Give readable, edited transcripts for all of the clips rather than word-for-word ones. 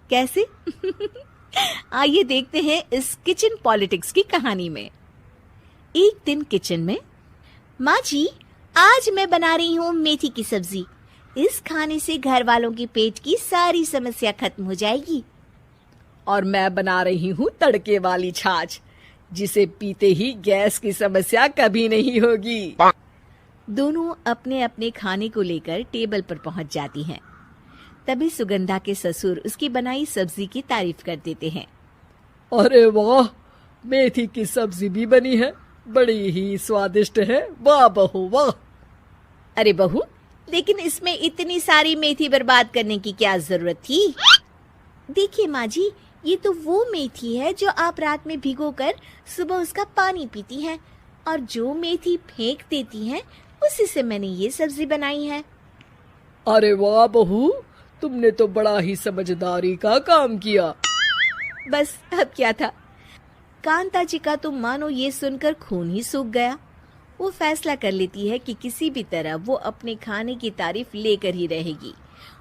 कैसे? आइए देखते हैं इस किचन पॉलिटिक्स की कहानी में। एक दिन किचन में, माँ जी, आज मैं बना रही हूँ मेथी की सब्जी। इस खाने से घर वालों के पेट की सारी समस्या खत्म हो जाएगी। और मैं बना रही हूँ तड़के वाली छाछ, जिसे पीते ही गैस की समस्या कभी नहीं होगी। दोनों अपने अपने खाने को लेकर टेबल पर पहुंच जाती हैं। तभी सुगंधा के ससुर उसकी बनाई सब्जी की तारीफ कर देते हैं। अरे वाह, मेथी की सब्जी भी बनी है, बड़ी ही स्वादिष्ट है। वाह बहू वाह। अरे बहू, लेकिन इसमें इतनी सारी मेथी बर्बाद करने की क्या जरूरत थी? देखिए माँ जी, ये तो वो मेथी है जो आप रात में भिगोकर सुबह उसका पानी पीती हैं, और जो मेथी फेंक देती हैं उसी से मैंने ये सब्जी बनाई है। अरे वाह बहू, तुमने तो बड़ा ही समझदारी का काम किया। बस अब क्या था, कांता जी का तो मानो ये सुनकर खून ही सूख गया। वो फैसला कर लेती है कि किसी भी तरह वो अपने खाने की तारीफ लेकर ही रहेगी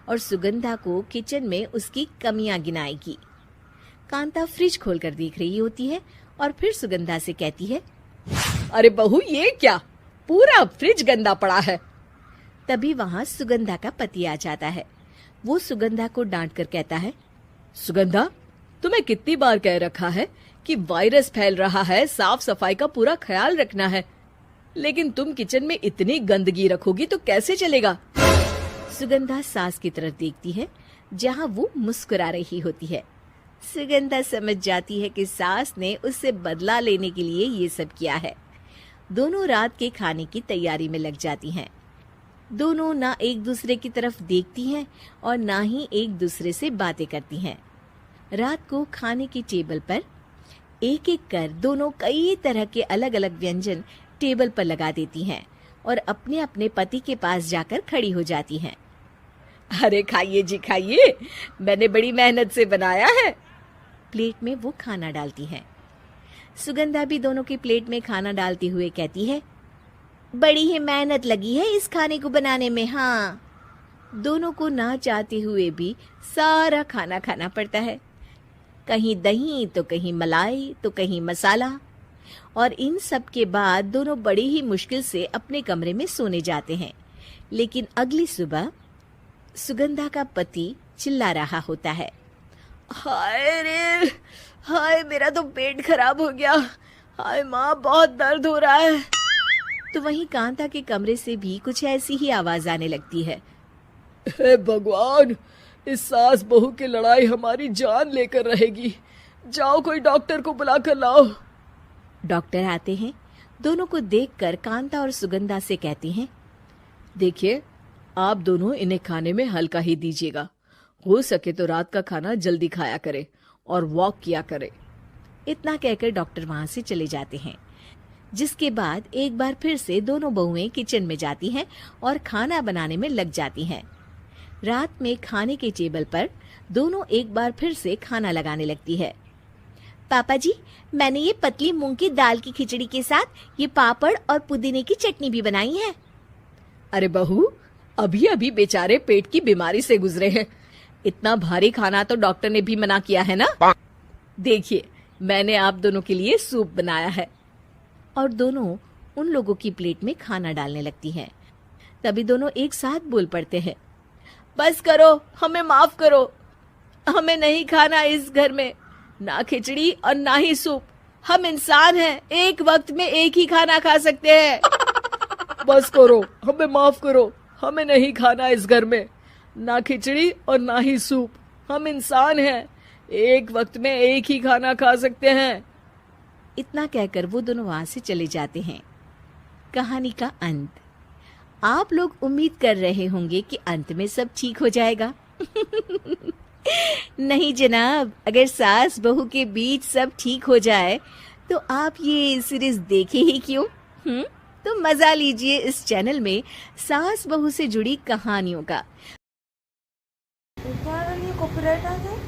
और सुगंधा को किचन में उसकी कमियां गिनाएगी। कांता फ्रिज खोलकर देख रही होती है और फिर सुगंधा से कहती है, अरे बहू, ये क्या, पूरा फ्रिज गंदा पड़ा है। तभी वहां सुगंधा का पति आ जाता है। वो सुगंधा को डांट कर कहता है, सुगंधा, तुम्हें कितनी बार कह रखा है कि वायरस फैल रहा है, साफ सफाई का पूरा ख्याल रखना है, लेकिन तुम किचन में इतनी गंदगी रखोगी तो कैसे चलेगा। सुगंधा सास की तरफ देखती है जहां वो मुस्कुरा रही होती है। सुगंधा समझ जाती है कि सास ने उससे बदला लेने के लिए ये सब किया है। दोनों रात के खाने की तैयारी में लग जाती हैं। दोनों ना एक दूसरे की तरफ देखती हैं और ना ही एक दूसरे से बातें करती हैं। रात को खाने की टेबल पर एक एक कर दोनों कई तरह के अलग अलग व्यंजन टेबल पर लगा देती हैं और अपने अपने पति के पास जाकर खड़ी हो जाती हैं। अरे खाइए जी खाइए, मैंने बड़ी मेहनत से बनाया है। प्लेट में वो खाना डालती हैं। सुगंधा भी दोनों की प्लेट में खाना डालते हुए कहती है, बड़ी ही मेहनत लगी है इस खाने को बनाने में। हाँ, दोनों को ना चाहते हुए भी सारा खाना खाना पड़ता है। कहीं दही तो कहीं मलाई तो कहीं मसाला, और इन सब के बाद दोनों बड़ी ही मुश्किल से अपने कमरे में सोने जाते हैं। लेकिन अगली सुबह सुगंधा का पति चिल्ला रहा होता है, हाय रे, हाय मेरा तो पेट खराब हो गया, हाय माँ बहुत दर्द हो रहा है। तो वहीं कांता के कमरे से भी कुछ ऐसी ही आवाज आने लगती है। हे भगवान, इस सास बहू की लड़ाई हमारी जान लेकर रहेगी। जाओ कोई डॉक्टर को बुला कर लाओ। डॉक्टर आते हैं। दोनों को देखकर कांता और सुगंधा से कहते हैं, देखिए, आप दोनों इन्हें खाने में हल्का ही दीजिएगा। हो सके तो रात का खाना जल्दी खाया करे और वॉक किया करे। इतना कहकर डॉक्टर वहां से चले जाते हैं। जिसके बाद एक बार फिर से दोनों बहुएं किचन में जाती हैं और खाना बनाने में लग जाती हैं। रात में खाने के टेबल पर दोनों एक बार फिर से खाना लगाने लगती है। पापा जी, मैंने ये पतली मूंग की दाल की खिचड़ी के साथ ये पापड़ और पुदीने की चटनी भी बनाई है। अरे बहू, अभी अभी बेचारे पेट की बीमारी से गुजरे हैं, इतना भारी खाना तो डॉक्टर ने भी मना किया है ना। देखिए, मैंने आप दोनों के लिए सूप बनाया है। और दोनों उन लोगों की प्लेट में खाना डालने लगती हैं। तभी दोनों एक साथ बोल पड़ते हैं, बस करो, हमें माफ करो, हमें नहीं खाना इस घर में ना खिचड़ी और ना ही सूप। हम इंसान हैं, एक वक्त में एक ही खाना खा सकते हैं। बस करो, हमें माफ करो, हमें नहीं खाना इस घर में ना खिचड़ी और ना ही सूप। हम इंसान हैं, एक वक्त में एक ही खाना खा सकते हैं। इतना कहकर वो दोनों वहां से चले जाते हैं। कहानी का अंत। आप लोग उम्मीद कर रहे होंगे कि अंत में सब ठीक हो जाएगा। नहीं जनाब, अगर सास बहू के बीच सब ठीक हो जाए तो आप ये सीरीज देखे ही क्यों? तो मजा लीजिए इस चैनल में सास बहू से जुड़ी कहानियों का। क्या कॉपीराइट आ जाए?